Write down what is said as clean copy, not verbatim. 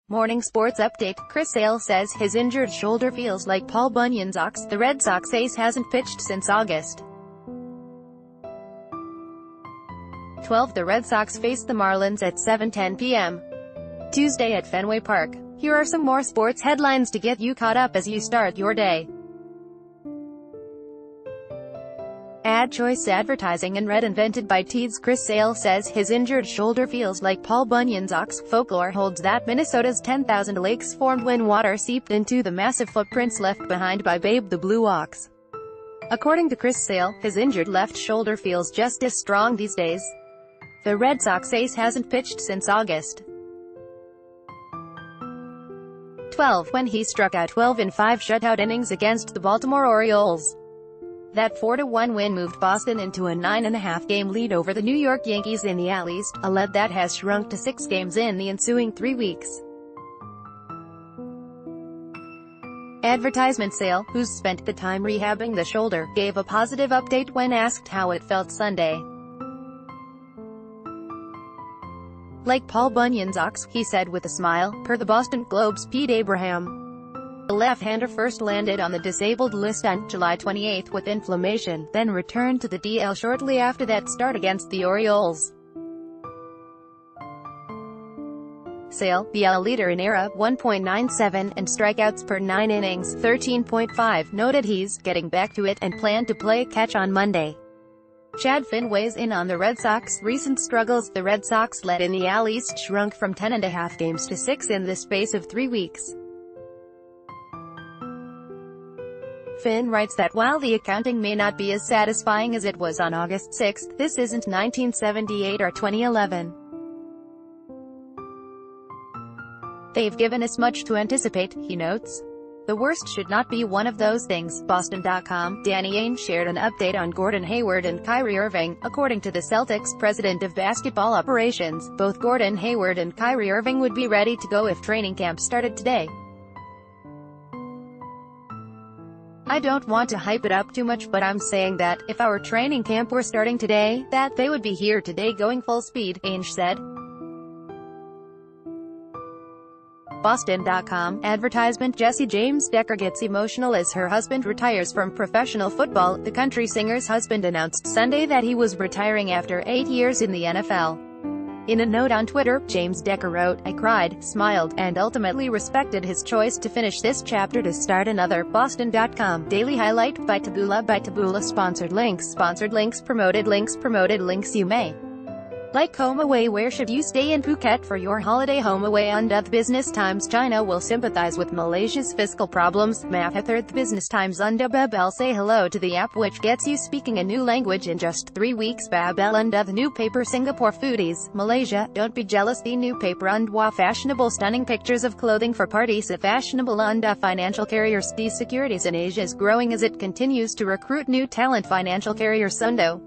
Morning sports update. Chris Sale says his injured shoulder feels like Paul Bunyan's ox. The Red Sox ace hasn't pitched since August 12. The Red Sox face the Marlins at 7:10 p.m. Tuesday at Fenway Park. Here are some more sports headlines to get you caught up as you start your day. Ad choice advertising and red invented by Teeds. Chris Sale says his injured shoulder feels like Paul Bunyan's ox. Folklore holds that Minnesota's 10,000 lakes formed when water seeped into the massive footprints left behind by Babe the Blue Ox. According to Chris Sale, his injured left shoulder feels just as strong these days. The Red Sox ace hasn't pitched since August 12, when he struck out 12 in 5 shutout innings against the Baltimore Orioles. That 4-1 win moved Boston into a 9.5-game lead over the New York Yankees in the AL East, a lead that has shrunk to 6 games in the ensuing 3 weeks. Advertisement. Sale, who's spent the time rehabbing the shoulder, gave a positive update when asked how it felt Sunday. Like Paul Bunyan's ox, he said with a smile, per the Boston Globe's Pete Abraham. The left-hander first landed on the disabled list on July 28 with inflammation, then returned to the DL shortly after that start against the Orioles. Sale, the AL leader in ERA, 1.97, and strikeouts per 9 innings, 13.5, noted he's getting back to it and planned to play catch on Monday. Chad Finn weighs in on the Red Sox' recent struggles. The Red Sox led in the AL East shrunk from 10.5 games to 6 in the space of 3 weeks. Finn writes that while the accounting may not be as satisfying as it was on August 6, this isn't 1978 or 2011. They've given us much to anticipate, he notes. The worst should not be one of those things. Boston.com. Danny Ainge shared an update on Gordon Hayward and Kyrie Irving. According to the Celtics president of basketball operations, both Gordon Hayward and Kyrie Irving would be ready to go if training camp started today. I don't want to hype it up too much, but I'm saying that, if our training camp were starting today, that they would be here today going full speed, Ainge said. Boston.com. Advertisement. Jesse James Decker gets emotional as her husband retires from professional football. The country singer's husband announced Sunday that he was retiring after 8 years in the NFL. In a note on Twitter, James Decker wrote, "I cried, smiled, and ultimately respected his choice to finish this chapter to start another." Boston.com. Daily highlight by Taboola. Sponsored links. Sponsored links. Promoted links. Promoted links. You may like home away. Where should you stay in Phuket for your holiday? Home away. Under the Business Times. China will sympathize with Malaysia's fiscal problems. Mahathir. The Business Times. Under Babel. Say hello to the app which gets you speaking a new language in just 3 weeks. Babel. Under the new paper. Singapore foodies. Malaysia. Don't be jealous. The new paper. Undwa. Fashionable stunning pictures of clothing for parties. A fashionable Unda financial carriers. The securities in Asia is growing as it continues to recruit new talent. Financial carrier Sundo.